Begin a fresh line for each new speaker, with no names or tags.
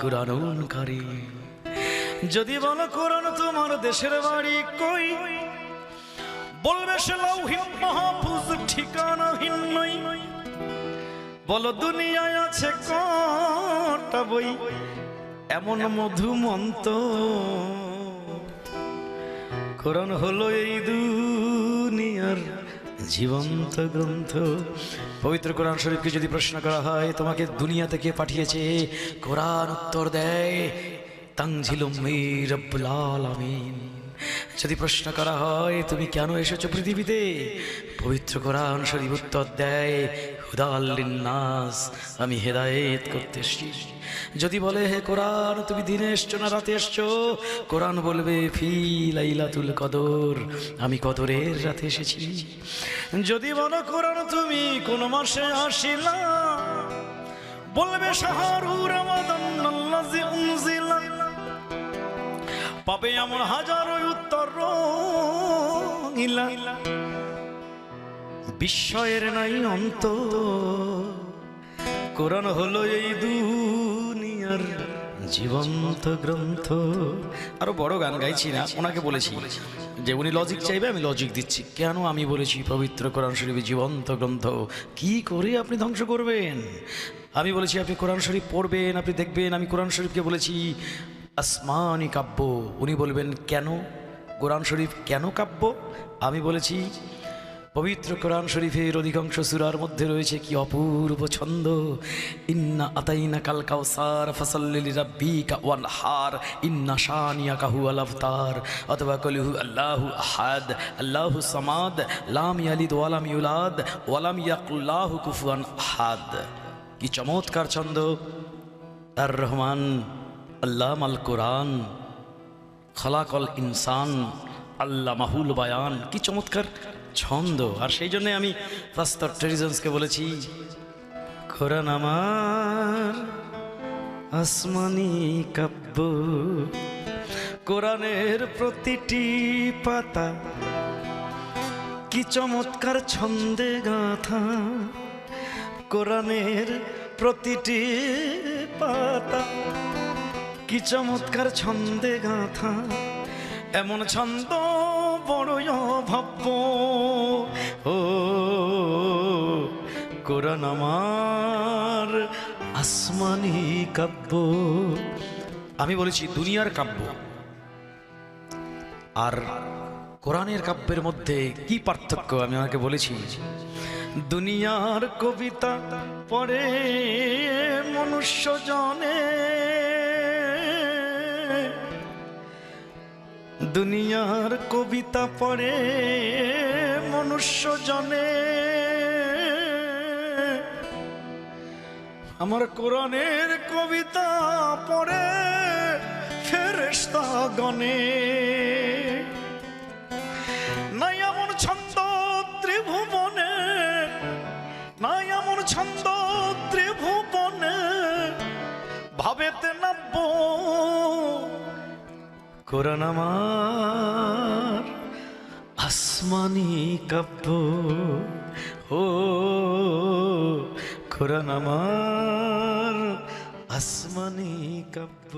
কুরআনুল কারীম। যদি বলো কোরআন তোমার দেশের বাড়ি কই, বলবে সে লাউহিল মাহফুজ ঠিকানাহীন নই। বলো দুনিয়ায় আছে কটা বই, এমন মধুমন্ত কোরআন হলো এই দুনিয়ার জীবন্ত গ্রন্থ। পবিত্র কোরআন শরীফকে যদি প্রশ্ন করা হয় তোমাকে দুনিয়া থেকে পাঠিয়েছে, কোরআন উত্তর দেয় তানজিলুম মির রাব্বিল আলামিন। যদি প্রশ্ন করা হয় তুমি কেন এসেছো পৃথিবীতে, পবিত্র কোরআন শরীফ উত্তর দেয় হুদাল লিন্নাস, আমি হেদায়েত করতে এসেছি। যদি বলে হে কোরআন তুমি দিনে এসছো না রাতে এসছো, কোরআন বলবে ফি লাইলাতুল কদর, আমি কদরের রাতে এসেছি। যদি বলো কোরআন তুমি কোন মাসে আসিলা, বলবে শাহরু রমাদান আল্লাযী উনজিলা, পাবে এমন হাজারো উত্তর রঙিলা। বিস্ময়ের নাই অন্ত, কোরআন হলো এই দুনিয়ার জীবন্ত গ্রন্থ। আরো বড় গান গাইছি না, ওনাকে বলেছি যে উনি লজিক চাইবে, আমি লজিক দিচ্ছি। কেন আমি বলেছি পবিত্র কোরআন শরীফ জীবন্ত গ্রন্থ, কি করে আপনি ধ্বংস করবেন? আমি বলেছি আপনি কোরআন শরীফ পড়বেন, আপনি দেখবেন। আমি কোরআন শরীফকে বলেছি আসমানি কাব্য। উনি বলবেন কেন কোরআন শরীফ কেন কাব্য? আমি বলেছি পবিত্র কোরআন শরীফের অধিকাংশ সূরার মধ্যে রয়েছে কি অপূর্ব ছন্দ। ইন্না আতাইনা কাল কাউসার ফাসাল্লি লিরাব্বিকা ওয়ানহার ইন্না শানিয়াকা হুয়াল আবতার, অথবা কলিহু আল্লাহু আহাদ আল্লাহু সামাদ লাম ইয়ালিদ ওয়া লাম ইউলাদ ওয়া লাম ইয়াকুল লাহু কুফুয়ান আহাদ। কি চমৎকার ছন্দ! আর রহমান আল্লামাল কোরআন খলাকল ইনসান আল্লামাহুল বায়ান, কি চমৎকার ছন্দ। আর সেই জন্য আমি পাস্টর টেরিজন্সকে বলেছি কোরআন আমার আসমানি কাব্য, কোরআনের প্রতিটি পাতা কি চমৎকার ছন্দে গাথা, কোরআনের প্রতিটি পাতা কি চমৎকার ছন্দে গাথা। এমন ছন্দ বড়ই অভাব্য, ও কোরআন আমার আসমানি কাব্য। আমি বলেছি দুনিয়ার কাব্য আর কোরআনের কাব্যের মধ্যে কি পার্থক্য আমি ওনাকে বলেছি। দুনিয়ার কবিতা পড়ে মনুষ্য জনে, দুনিয়ার কবিতা পড়ে মনুষ্য জনে, আমার কোরআনের কবিতা পড়ে ফেরেশতা গণে। নাই এমন ছন্দ ত্রিভুবনে, নাই এমন ছন্দ ত্রিভুবনে, ভাবেতে নাব্য কোরআন আমার আসমানি কাব্য, ও কোরআন আমার আসমানি কাব্য।